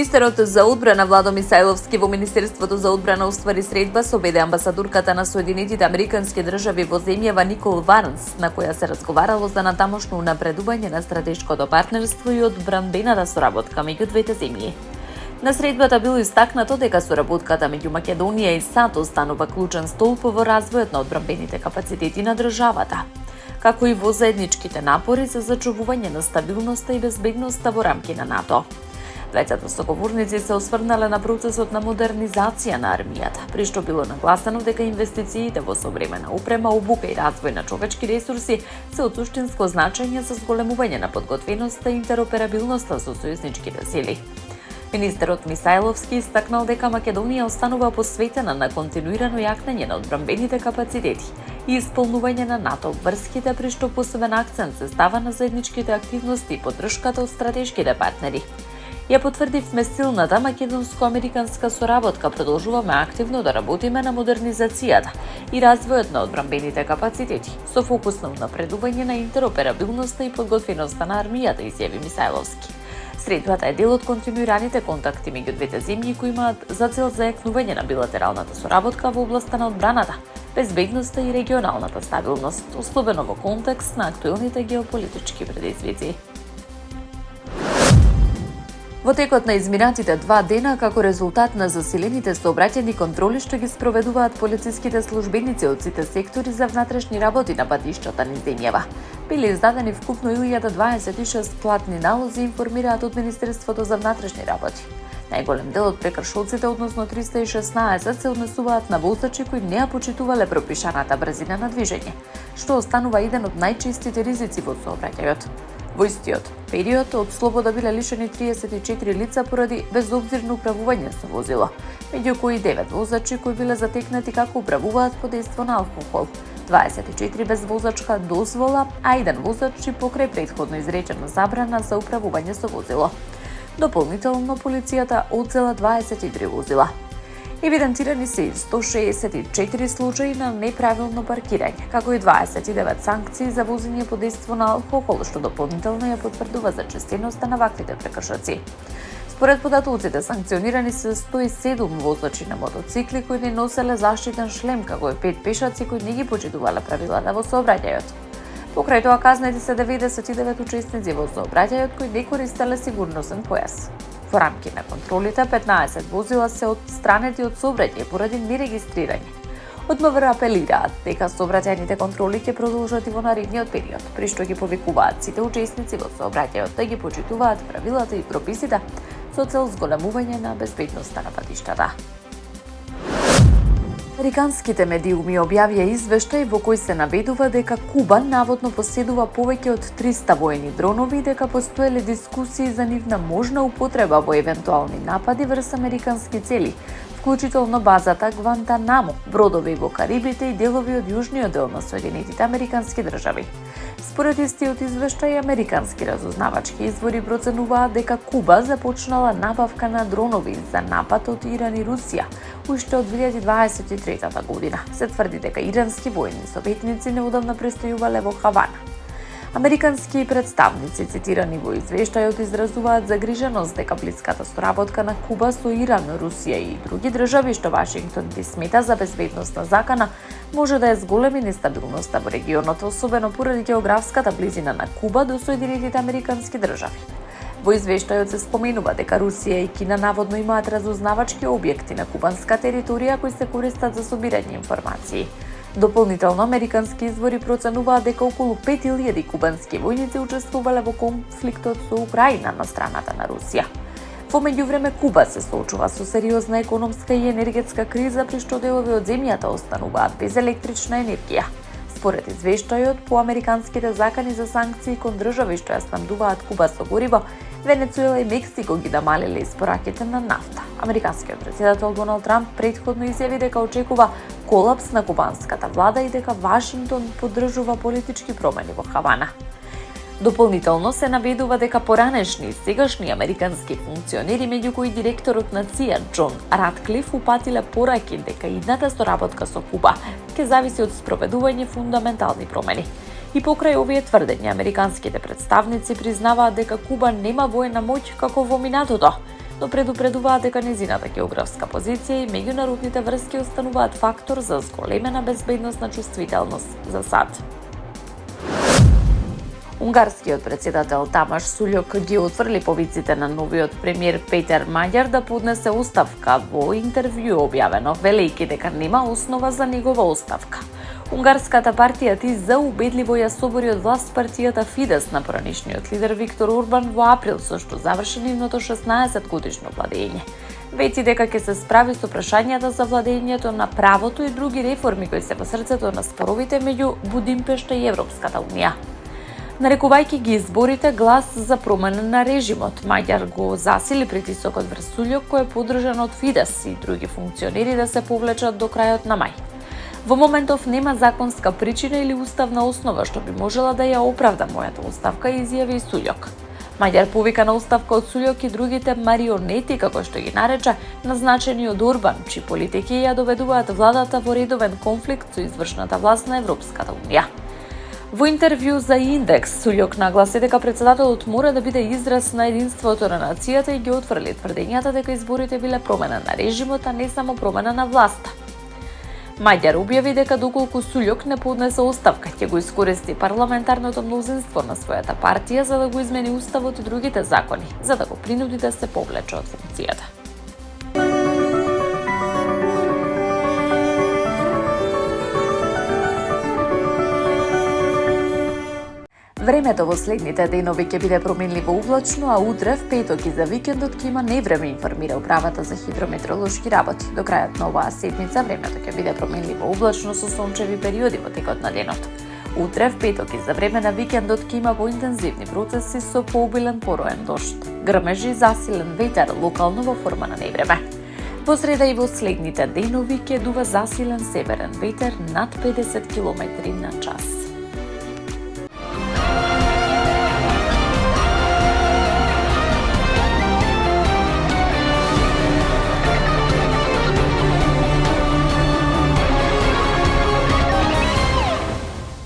Министерот за одбрана Владо Мисајловски во Министерството за одбрана уствари средба со беде амбасадорката на Соединетите Американски држави во земјава Никол Варнс, на која се разговарало за натамошно унапредување на стратешкото партнерство и одбранбената соработка меѓу двете земји. На средбата било истакнато дека соработката меѓу Македонија и САД останува клучен столб во развојот на одбранбените капацитети на државата, како и во заедничките напори за зачувување на стабилноста и безбедноста во рамки на НАТО. Двајцата соговорници се осврнале на процесот на модернизација на армијата, при што било нагласено дека инвестициите во современа опрема, обука и развој на човечки ресурси се од суштинско значење за зголемување на подготвеноста и интероперабилноста со сојузничките сили. Министерот Мисајловски истакнал дека Македонија останува посветена на континуирано јакнење на одбранбените капацитети и исполнување на НАТО обврските, при што посебен акцент се става на заедничките активности и поддршката од стратешките партнери. Ја потврдивме силната македонско-американска соработка, продолжуваме активно да работиме на модернизацијата и развојот на одбранбените капацитети, со фокус на унапредување на интероперабилноста и подготвеноста на армијата, изјави Мисајловски. Средбата е дел од континуираните контакти меѓу двете земји кои имаат за цел зајакнување на билатералната соработка во областа на одбраната, безбедноста и регионалната стабилност, особено во контекст на актуелните геополитички предизвици. Во текот на изминатите 2 дена, како резултат на засилените сообраќајни контроли што ги спроведуваат полициските службеници од сите сектори за внатрешни работи на патишта низ земјава, биле издадени вкупно 1026 платни налози, информираат од Министерството за внатрешни работи. Најголем дел од прекршоците, односно 316, се однесуваат на возачи кои не ја почитувале пропишаната брзина на движење, што останува еден од најчестите ризици во сообраќајот. Во истиот период од слобода биле лишени 34 лица поради безобзирно управување со возило, меѓу кои 9 возачи кои биле затекнати како управуваат под дејство на алкохол, 24 без возачка дозвола, а 1 возач и покрај претходно изречена забрана за управување со возило. Дополнително полицијата одзела 23 возила. Евидентирани се 164 случаи на неправилно паркирање, како и 29 санкции за возење под дејство на алкохол, што дополнително ја потврдува зачестеноста на ваквите прекршоци. Според податоците, санкционирани се 107 возачи на мотоцикли кои не носеле заштитен шлем, како и 5 пешаци кои не ги почитувале правилата во сообраќајот. Покрај тоа казнети се 99 учесници во сообраќајот кои не користеле сигурносен појас. Во рамки на контролите, 15 возила се отстранети од сообраќај поради нерегистрирање. Од МВР апелираат дека сообраќајните контроли ќе продолжат и во наредниот период, при што ги повикуваат сите учесници во сообраќајот да ги почитуваат правилата и прописите со цел зголемување на безбедноста на патиштата. Американските медиуми објавија извештај во кој се наведува дека Куба наводно поседува повеќе од 300 воени дронови и дека постоеле дискусии за нивна можна употреба во евентуални напади врз американски цели, вклучително базата Гвантанамо, бродови во Карибите и делови од јужниот дел на Соединетите Американски држави. Според истиот извештај, американски разузнавачки извори проценуваат дека Куба започнала набавка на дронови за напад од Иран и Русија уште од 2023 година. Се тврди дека ирански војни советници неодамна престојувале во Хавана. Американски представници, цитирани во извештајот, изразуваат загриженост дека блиската соработка на Куба со Иран, Русија и други држави што Вашингтон ги смета за безбедносна закана може да ја зголеми нестабилноста во регионот, особено поради географската близина на Куба до Соединетите Американски држави. Во извештајот се споменува дека Русија и Кина наводно имаат разузнавачки објекти на кубанска територија кои се користат за собирање информации. Дополнително, американски извори проценуваат дека околу 5000 кубански војници учествувале во конфликтот со Украина на страната на Русија. Во меѓувреме, Куба се соочува со сериозна економска и енергетска криза, при што делови од земјата остануваат без електрична енергија. Според извештајот, по американските закани за санкции кон држави што ја снабдуваат Куба со гориво, Венецуела и Мексико ги намалиле испораките на нафта. Американскиот претседател Доналд Трамп претходно изјави дека очекува колапс на кубанската влада и дека Вашингтон поддржува политички промени во Хавана. Дополнително се наведува дека поранешни и сегашни американски функционери, меѓу кои директорот на ЦИА Џон Ратклиф, упатиле пораки дека идната соработка со Куба ќе зависи од спроведување фундаментални промени. И покрај овие тврдења, американските представници признаваат дека Куба нема воена моќ како во минатото, но предупредуваат дека незината географска позиција и меѓународните врски остануваат фактор за зголемена безбедносна чувствителност за САД. Унгарскиот председател Тамаш Сулјок ги отфрли повиците на новиот премиер Петер Маѓар да поднесе оставка во интервју објавено, велејќи дека нема основа за негова оставка. Унгарската партија ТИЗ убедливо ја собори од власт партијата Фидес на поранишниот лидер Виктор Орбан во април, со што заврши нивното 16-годишно владење. Вети дека ќе се справи со прашањата за владењето на правото и други реформи кои се во срцето на споровите меѓу Будимпешта и Европската унија. Нарекувајќи ги изборите глас за промена на режимот, Маѓар го засили притисокот врз Сулјок кој е поддржан од Фидес и други функционери да се повлечат до крајот на мај. Во моментов нема законска причина или уставна основа што би можела да ја оправда мојата оставка, изјави Сулјок. Маѓар повика на оставка од Сулјок и другите марионети, како што ги нарече, назначени од Орбан, чии политики ја доведуваат владата во редовен конфликт со извршната власт на Европската унија. Во интервју за Индекс, Сулјок нагласи дека председателот мора да биде израз на единството на нацијата и ги отфрли тврдењата дека изборите биле промена на режимот, а не само промена на власта. Маѓар објави дека доколку Сулјок не поднесе оставка, ќе го искористи парламентарното мнозинство на својата партија за да го измени уставот и другите закони, за да го принуди да се повлече од функцијата. Времето во следните денови ќе биде променливо облачно, а утре, в петок и за викендот ќе има невреме, информира управата за хидрометеоролошки работи. До крајот на оваа седмица времето ќе биде променливо облачно со сончеви периоди во текот на денот. Утре, в петок и за време на викендот ќе има поинтензивни процеси со пообилен пороен дожд, грмежи и засилен ветер, локално во форма на невреме. Во среда и во следните денови ќе дува засилен северен ветер над 50 км на час.